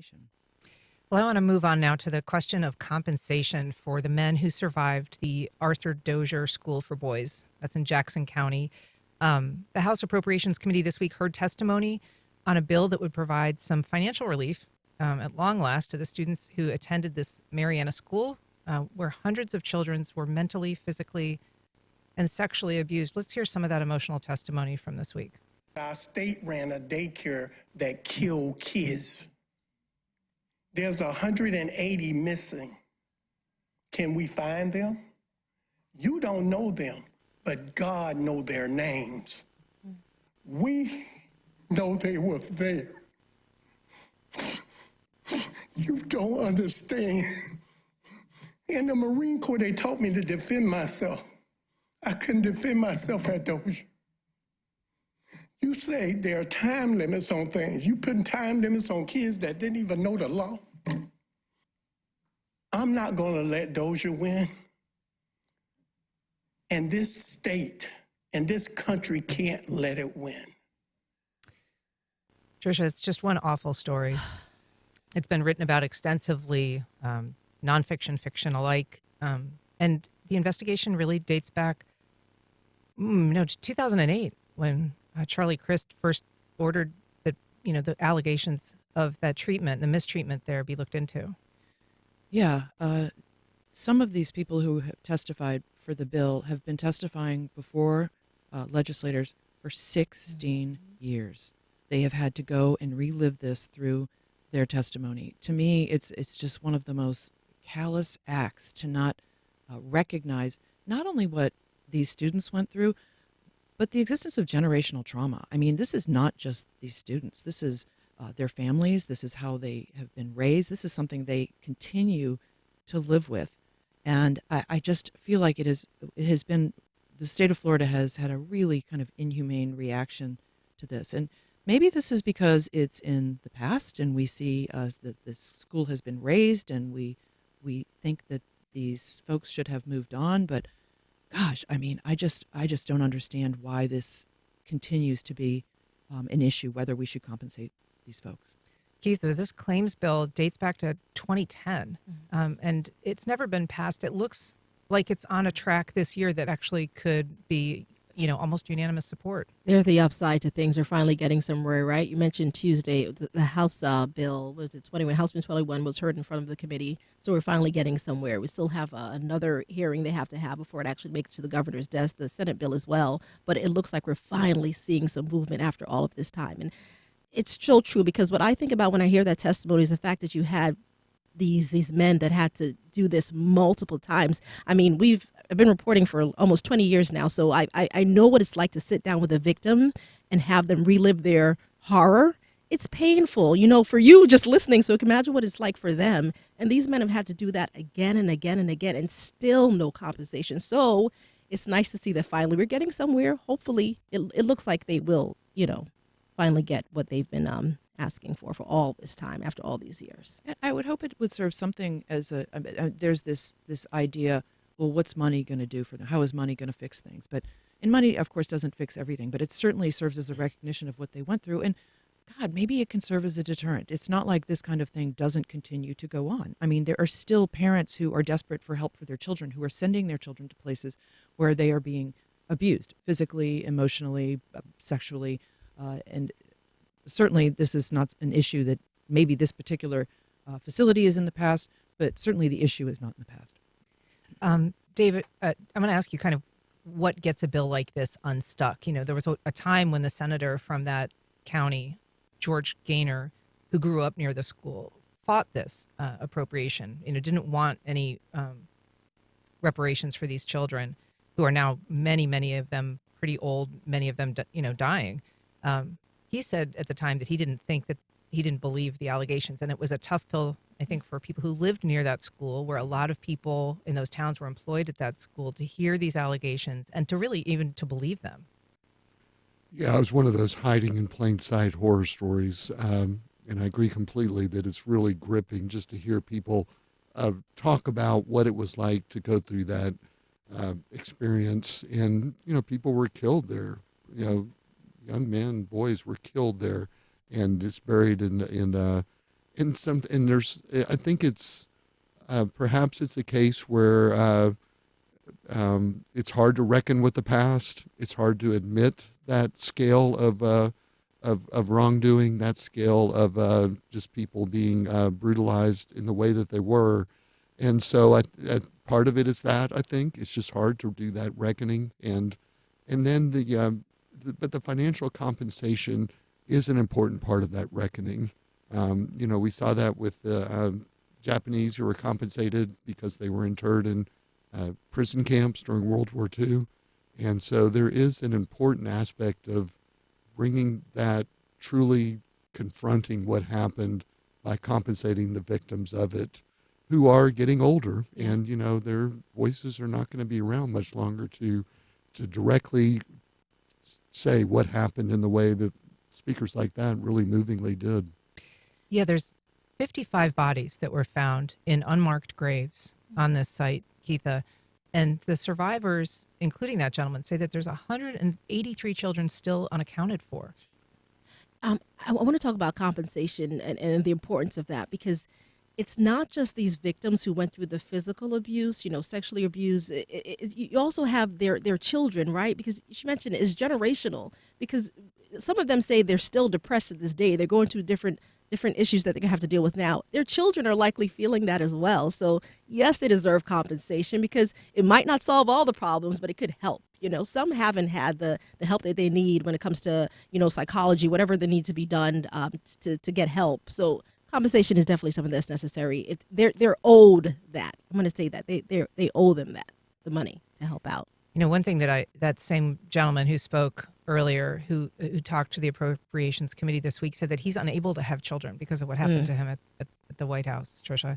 information. Well, I want to move on now to the question of compensation for the men who survived the Arthur Dozier School for Boys. That's in Jackson County. The House Appropriations Committee this week heard testimony on a bill that would provide some financial relief at long last to the students who attended this Marianna school, where hundreds of children were mentally, physically, and sexually abused. Let's hear some of that emotional testimony from this week. Our state ran a daycare that killed kids. There's 180 missing. Can we find them? You don't know them, but God knows their names. We know they was there. You don't understand. In the Marine Corps, they taught me to defend myself. I couldn't defend myself at Dozier. You say there are time limits on things. You putting time limits on kids that didn't even know the law. I'm not going to let Dozier win. And this state and this country can't let it win. Tricia, it's just one awful story. It's been written about extensively, nonfiction, fiction alike. And the investigation really dates back, to 2008, when Charlie Crist first ordered that, the allegations of that treatment, the mistreatment there, be looked into. Yeah. Some of these people who have testified for the bill have been testifying before legislators for 16 years. They have had to go and relive this through their testimony. To me, it's just one of the most callous acts to not recognize not only what these students went through, but the existence of generational trauma. I mean, this is not just these students. This is their families. This is how they have been raised. This is something they continue to live with. And I just feel like it has been, the state of Florida has had a really kind of inhumane reaction to this. And maybe this is because it's in the past and we see that the school has been raised and we think that these folks should have moved on. But gosh, I mean, I just don't understand why this continues to be an issue, whether we should compensate these folks. Keith, this claims bill dates back to 2010, and it's never been passed. It looks like it's on a track this year that actually could be, almost unanimous support. There's the upside to things. We're finally getting somewhere, right? You mentioned Tuesday, the House bill, was it 21? House Bill 21 was heard in front of the committee. So we're finally getting somewhere. We still have another hearing they have to have before it actually makes it to the governor's desk, the Senate bill as well. But it looks like we're finally seeing some movement after all of this time. And it's so true, because what I think about when I hear that testimony is the fact that you had these men that had to do this multiple times. I mean, I've been reporting for almost 20 years now, so I know what it's like to sit down with a victim and have them relive their horror. It's painful, for you just listening, so you can imagine what it's like for them. And these men have had to do that again and again and again, and still no compensation. So it's nice to see that finally we're getting somewhere. Hopefully, it looks like they will, finally get what they've been asking for all this time after all these years. And I would hope it would serve something as there's this idea, well, what's money going to do for them? How is money going to fix things? And money, of course, doesn't fix everything, but it certainly serves as a recognition of what they went through. And God, maybe it can serve as a deterrent. It's not like this kind of thing doesn't continue to go on. I mean, there are still parents who are desperate for help for their children, who are sending their children to places where they are being abused physically, emotionally, sexually. And certainly this is not an issue that maybe this particular facility is in the past, but certainly the issue is not in the past. David, I'm going to ask you kind of what gets a bill like this unstuck. There was a time when the senator from that county, George Gaynor, who grew up near the school, fought this appropriation, didn't want any reparations for these children who are now many of them pretty old, many of them, dying. He said at the time that he didn't believe the allegations. And it was a tough pill, I think, for people who lived near that school, where a lot of people in those towns were employed at that school, to hear these allegations and to really even to believe them. Yeah, it was one of those hiding in plain sight horror stories. And I agree completely that it's really gripping just to hear people talk about what it was like to go through that experience. And, people were killed there. Young men, boys were killed there, and it's buried in and there's, I think it's perhaps it's a case where it's hard to reckon with the past. It's hard to admit that scale of wrongdoing, that scale of just people being brutalized in the way that they were. And so part of it is that, I think it's just hard to do that reckoning. And then but the financial compensation is an important part of that reckoning. We saw that with the Japanese who were compensated because they were interred in prison camps during World War II. And so there is an important aspect of bringing that, truly confronting what happened by compensating the victims of it, who are getting older, and their voices are not going to be around much longer to directly say what happened in the way that speakers like that really movingly did. Yeah, there's 55 bodies that were found in unmarked graves on this site, Keitha. And the survivors, including that gentleman, say that there's 183 children still unaccounted for. I want to talk about compensation and the importance of that, because it's not just these victims who went through the physical abuse, sexually abused. You also have their children, right? Because she mentioned it's generational, because some of them say they're still depressed at this day. They're going through different issues that they're going to have to deal with now. Their children are likely feeling that as well. So yes, they deserve compensation, because it might not solve all the problems, but it could help. Some haven't had the help that they need when it comes to, psychology, whatever they need to be done to get help. So compensation is definitely something that's necessary. They're owed that. I'm going to say that they owe them the money to help out. One thing that same gentleman who spoke earlier, who talked to the Appropriations Committee this week, said that he's unable to have children because of what happened to him at the White House, Tricia.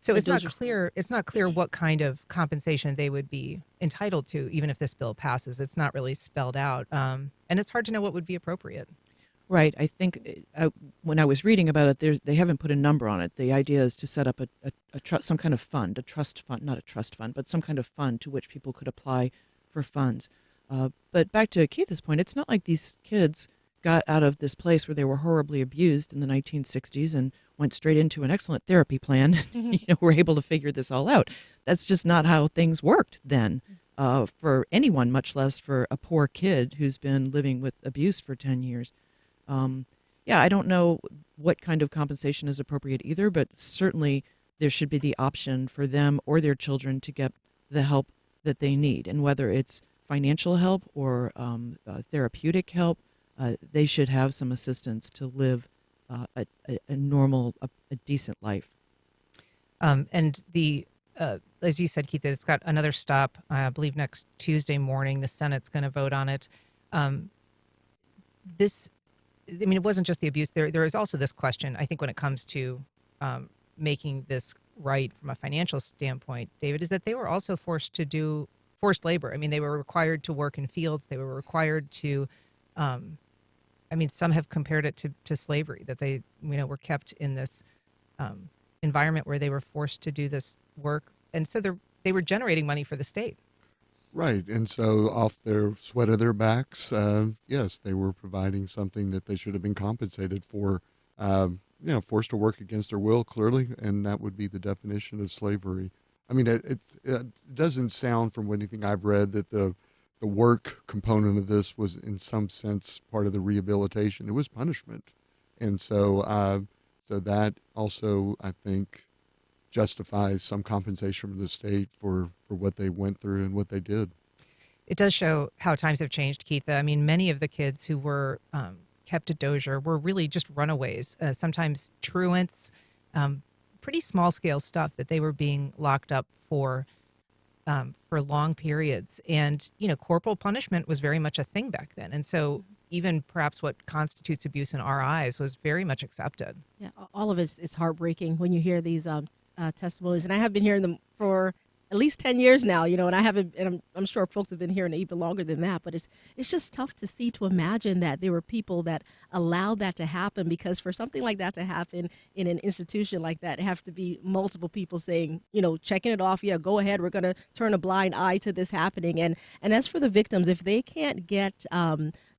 So it's not clear. It's not clear what kind of compensation they would be entitled to, even if this bill passes. It's not really spelled out, and it's hard to know what would be appropriate. Right. I think when I was reading about it, they haven't put a number on it. The idea is to set up some kind of fund, a trust fund, not a trust fund, but some kind of fund to which people could apply for funds. But back to Keitha's point, it's not like these kids got out of this place where they were horribly abused in the 1960s and went straight into an excellent therapy plan. Were able to figure this all out. That's just not how things worked then for anyone, much less for a poor kid who's been living with abuse for 10 years. I don't know what kind of compensation is appropriate either, but certainly there should be the option for them or their children to get the help that they need. And whether it's financial help or therapeutic help, they should have some assistance to live a normal, a decent life. And as you said, Keith, it's got another stop, I believe next Tuesday morning. The Senate's going to vote on it. It wasn't just the abuse. There is also this question, I think, when it comes to making this right from a financial standpoint, David, is that they were also forced to do forced labor. They were required to work in fields. They were required to, some have compared it to slavery, that they, were kept in this environment where they were forced to do this work. And so they were generating money for the state. Right. And so off their sweat of their backs, yes, they were providing something that they should have been compensated for, forced to work against their will, clearly, and that would be the definition of slavery. It doesn't sound from anything I've read that the work component of this was in some sense part of the rehabilitation. It was punishment. And so that also, I think, justifies some compensation from the state for what they went through and what they did. It does show how times have changed, Keitha. Many of the kids who were kept at Dozier were really just runaways, sometimes truants, pretty small-scale stuff that they were being locked up for long periods. And, corporal punishment was very much a thing back then. And so even perhaps what constitutes abuse in our eyes was very much accepted. Yeah, all of it is heartbreaking when you hear these testimonies. And I have been hearing them for at least 10 years now, and I haven't, and I'm sure folks have been hearing it even longer than that, but it's just tough to imagine that there were people that allowed that to happen, because for something like that to happen in an institution like that, it have to be multiple people saying, checking it off. Yeah, go ahead. We're going to turn a blind eye to this happening. And as for the victims, if they can't get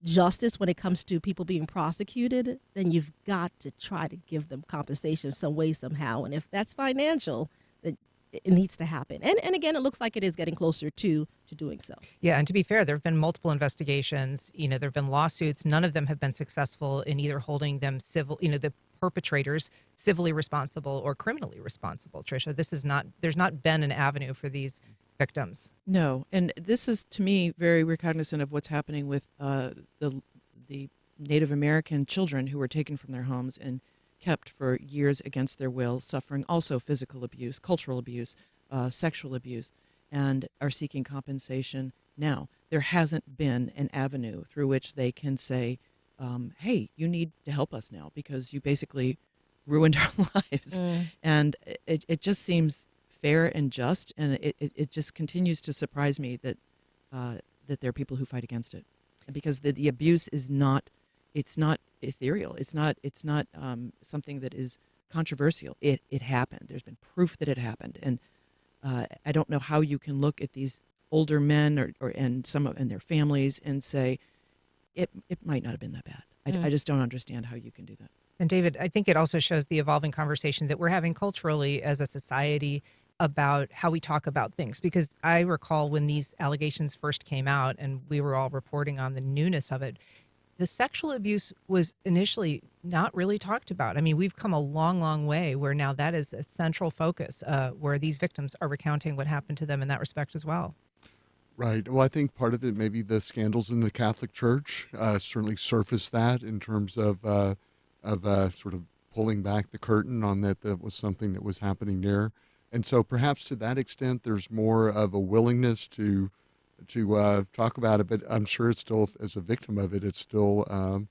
justice when it comes to people being prosecuted, then you've got to try to give them compensation some way, somehow. And if that's financial, then it needs to happen. And again, it looks like it is getting closer to doing so. Yeah, and to be fair, there have been multiple investigations. There have been lawsuits. None of them have been successful in either holding them the perpetrators civilly responsible or criminally responsible. Tricia, there's not been an avenue for these victims. No, and this is, to me, very recognizant of what's happening with the Native American children who were taken from their homes and kept for years against their will, suffering also physical abuse, cultural abuse, sexual abuse, and are seeking compensation now. There hasn't been an avenue through which they can say, hey, you need to help us now because you basically ruined our lives. And it just seems fair and just, and it just continues to surprise me that there are people who fight against it, because the abuse is not ethereal. It's not something that is controversial. It happened. There's been proof that it happened, and I don't know how you can look at these older men and their families and say it might not have been that bad. I just don't understand how you can do that. And David, I think it also shows the evolving conversation that we're having culturally as a society about how we talk about things. Because I recall when these allegations first came out and we were all reporting on the newness of it, the sexual abuse was initially not really talked about. I mean, we've come a long, long way where now that is a central focus, where these victims are recounting what happened to them in that respect as well. Right. Well, I think part of it, maybe the scandals in the Catholic Church certainly surfaced that in terms of sort of pulling back the curtain on that was something that was happening there. And so perhaps to that extent, there's more of a willingness to talk about it. But I'm sure it's still, as a victim of it, it's still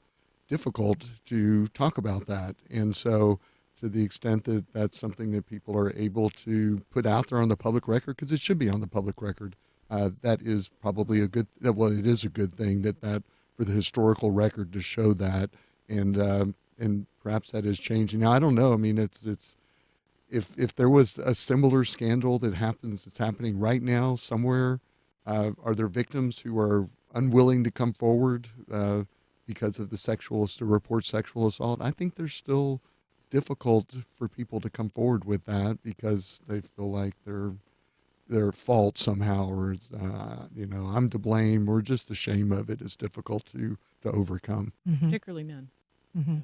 difficult to talk about that. And so to the extent that that's something that people are able to put out there on the public record, because it should be on the public record, that is probably it is a good thing that for the historical record to show that, and perhaps that is changing. Now, I don't know. I mean, it's if there was a similar scandal that's happening right now somewhere, are there victims who are unwilling to come forward because of to report sexual assault? I think there's still difficult for people to come forward with that because they feel like their fault somehow, or I'm to blame, or just the shame of it is difficult to overcome. Mm-hmm. Particularly men. Mm-hmm.